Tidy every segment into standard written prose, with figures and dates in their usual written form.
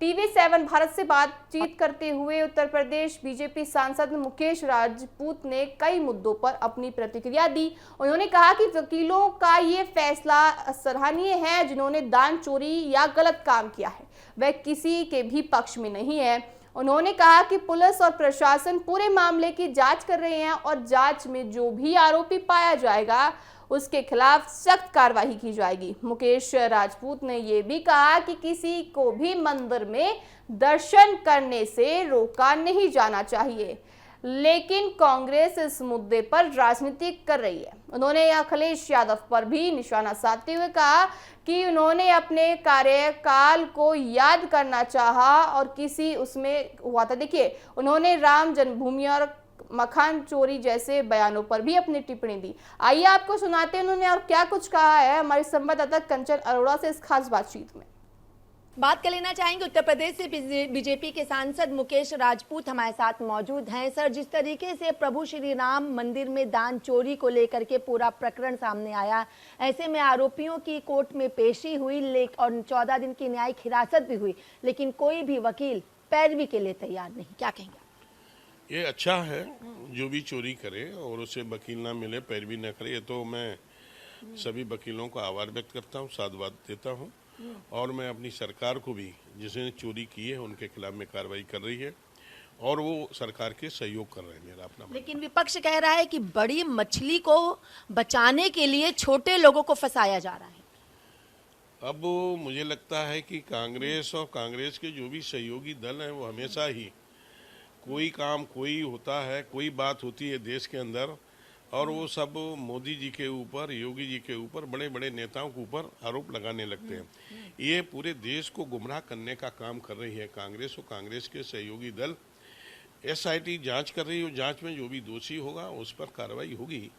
TV7 Bharat से बातचीत करते हुए उत्तर प्रदेश बीजेपी सांसद मुकेश राजपूत ने कई मुद्दों पर अपनी प्रतिक्रिया दी। उन्होंने कहा कि वकीलों का ये फैसला सराहनीय है। जिन्होंने दान चोरी या गलत काम किया है वह किसी के भी पक्ष में नहीं है। उन्होंने कहा कि पुलिस और प्रशासन पूरे मामले की जांच कर रहे हैं और जांच में जो भी आरोपी पाया जाएगा उसके खिलाफ सख्त कार्रवाई की जाएगी। मुकेश राजपूत ने यह भी कहा कि किसी को भी मंदिर में दर्शन करने से रोका नहीं जाना चाहिए, लेकिन कांग्रेस इस मुद्दे पर राजनीति कर रही है। उन्होंने अखिलेश यादव पर भी निशाना साधते हुए कहा कि उन्होंने अपने कार्यकाल को याद करना चाहा और किसी उसमें हुआ था। देखिए, उन्होंने राम जन्मभूमि और मकान चोरी जैसे बयानों पर भी अपनी टिप्पणी दी। आइए आपको सुनाते हैं उन्होंने और क्या कुछ कहा है हमारे संवाददाता कंचन अरोड़ा से इस खास बातचीत में। बात कर लेना चाहेंगे उत्तर प्रदेश से बीजेपी के सांसद मुकेश राजपूत हमारे साथ मौजूद हैं। सर, जिस तरीके से प्रभु श्री राम मंदिर में दान चोरी को लेकर के पूरा प्रकरण सामने आया, ऐसे में आरोपियों की कोर्ट में पेशी हुई और 14 दिन की न्यायिक हिरासत भी हुई, लेकिन कोई भी वकील पैरवी के लिए तैयार नहीं, क्या कहेंगे? ये अच्छा है जो भी चोरी करे और उसे वकील ना मिले, पैरवी ना करे। ये तो मैं सभी वकीलों को आभार व्यक्त करता हूँ, साधुवाद देता हूँ और मैं अपनी सरकार को भी जिसने चोरी की है उनके खिलाफ में कार्रवाई कर रही है और वो सरकार के सहयोग कर रहे हैं। मेरा अपना लेकिन विपक्ष कह रहा है कि बड़ी मछली को बचाने के लिए छोटे लोगों को फंसाया जा रहा है। अब मुझे लगता है कि कांग्रेस और कांग्रेस के जो भी सहयोगी दल हैं वो हमेशा ही कोई काम कोई होता है, कोई बात होती है देश के अंदर और वो सब मोदी जी के ऊपर, योगी जी के ऊपर, बड़े बड़े नेताओं के ऊपर आरोप लगाने लगते हैं। ये पूरे देश को गुमराह करने का काम कर रही है कांग्रेस और कांग्रेस के सहयोगी दल। SIT जांच कर रही है, जांच में जो भी दोषी होगा उस पर कार्रवाई होगी।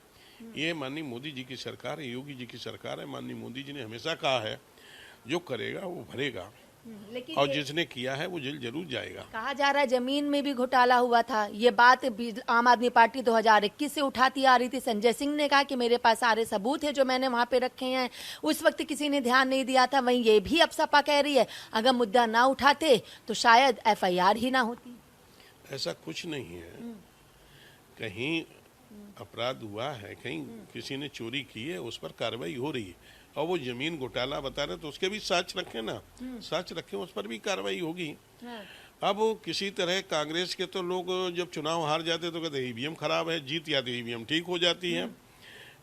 ये माननीय मोदी जी की सरकार है, योगी जी की सरकार है। माननीय मोदी जी ने हमेशा कहा है जो करेगा वो भरेगा और जिसने किया है वो जेल जरूर जाएगा। कहा जा रहा है जमीन में भी घोटाला हुआ था। ये बात आम आदमी पार्टी 2021 से उठाती आ रही थी। संजय सिंह ने कहा कि मेरे पास सारे सबूत है जो मैंने वहां पे रखे हैं, उस वक्त किसी ने ध्यान नहीं दिया था। वहीं ये भी अब सपा कह रही है अगर मुद्दा ना उठाते तो शायद FIR ही ना होती। ऐसा कुछ नहीं है, कहीं अपराध हुआ है, कहीं किसी ने चोरी की है, उस पर कार्रवाई हो रही है। और वो जमीन घोटाला बता रहे तो उसके भी साक्ष्य रखें ना, साक्ष्य रखें, उस पर भी कार्रवाई होगी। अब किसी तरह कांग्रेस के तो लोग जब चुनाव हार जाते तो कहते EVM खराब है, जीत या तो EVM ठीक हो जाती है।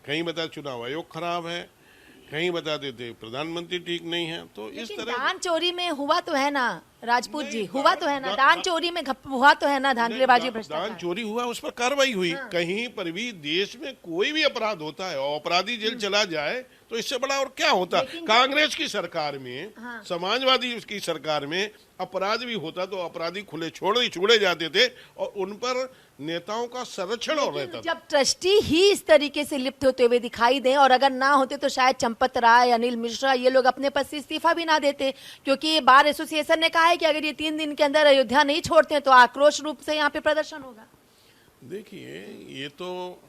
कहीं बता चुनाव आयोग खराब है, कहीं बता देते प्रधानमंत्री ठीक नहीं है। तो इस तरह दान चोरी में हुआ तो है ना राजपूत जी, हुआ तो है ना, दान चोरी में हुआ तो है ना, धांधलीबाजी भ्रष्टाचार। दान चोरी हुआ उस पर कार्रवाई हुई। कहीं पर भी देश में कोई भी अपराध होता है और अपराधी जेल चला जाए तो इससे बड़ा और क्या होता। कांग्रेस की सरकार में, समाजवादी की सरकार में अपराध भी होता तो अपराधी खुले छोड़े जाते थे और उन पर नेताओं का संरक्षण हो रहता था। जब ट्रस्टी ही इस तरीके से लिप्त होते हुए दिखाई दें और अगर ना होते तो शायद चंपत राय, अनिल मिश्रा ये लोग अपने पद से इस्तीफा भी ना देते, क्योंकि बार एसोसिएशन ने कहा है कि अगर ये 3 दिन के अंदर अयोध्या नहीं छोड़ते तो आक्रोश रूप से यहाँ पे प्रदर्शन होगा। देखिए, ये तो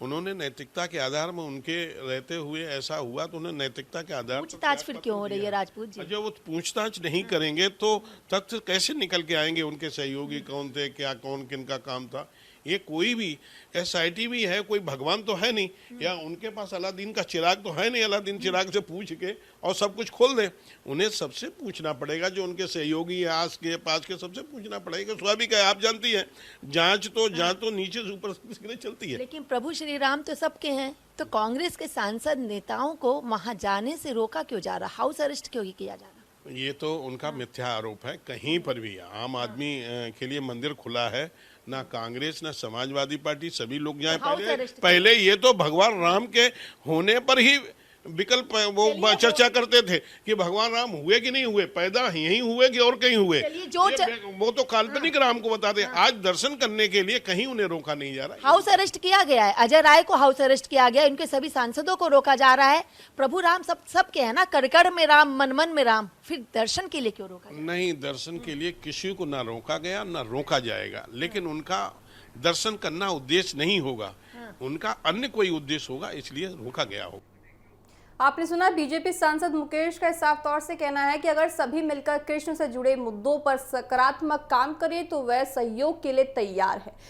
उन्होंने नैतिकता के आधार में उनके रहते हुए ऐसा हुआ तो उन्हें नैतिकता के आधार पूछताछ फिर क्यों हो रही है राजपूत जी? जब वो पूछताछ नहीं करेंगे तो तथ्य कैसे निकल के आएंगे? उनके सहयोगी कौन थे, क्या कौन किनका काम था? ये कोई भी SIT भी है, कोई भगवान तो है नहीं, या उनके पास अलादीन का चिराग तो है नहीं, अलादीन चिराग से पूछ के और सब कुछ खोल दे। उन्हें सबसे पूछना पड़ेगा, जो उनके सहयोगी आस के पास के सबसे पूछना पड़ेगा। स्वाभाविक है, आप जानती हैं जांच तो नीचे से ऊपर चलती है। लेकिन प्रभु श्री राम तो सबके हैं, तो कांग्रेस के सांसद नेताओं को वहां जाने से रोका क्यों जा रहा, हाउस अरेस्ट क्यों किया जा रहा? ये तो उनका मिथ्या आरोप है। कहीं पर भी आम आदमी के लिए मंदिर खुला है, ना कांग्रेस ना समाजवादी पार्टी, सभी लोग जाए। पहले ये तो भगवान राम के होने पर ही विकल्प वो चर्चा करते थे कि भगवान राम हुए कि नहीं हुए, पैदा यहीं हुए कि और कहीं हुए, वो तो काल्पनिक राम को बताते। आज दर्शन करने के लिए कहीं उन्हें रोका नहीं जा रहा है। हाउस अरेस्ट किया गया है, अजय राय को हाउस अरेस्ट किया गया, उनके सभी सांसदों को रोका जा रहा है। प्रभु राम सबके है ना, कड़कड़ में राम, मन मन में राम, फिर दर्शन के लिए क्यों रोका? नहीं, दर्शन के लिए किसी को ना रोका गया ना रोका जाएगा, लेकिन उनका दर्शन करना उद्देश्य नहीं होगा, उनका अन्य कोई उद्देश्य होगा, इसलिए रोका गया होगा। आपने सुना बीजेपी सांसद मुकेश का साफ तौर से कहना है कि अगर सभी मिलकर कृष्ण से जुड़े मुद्दों पर सकारात्मक काम करें तो वह सहयोग के लिए तैयार है।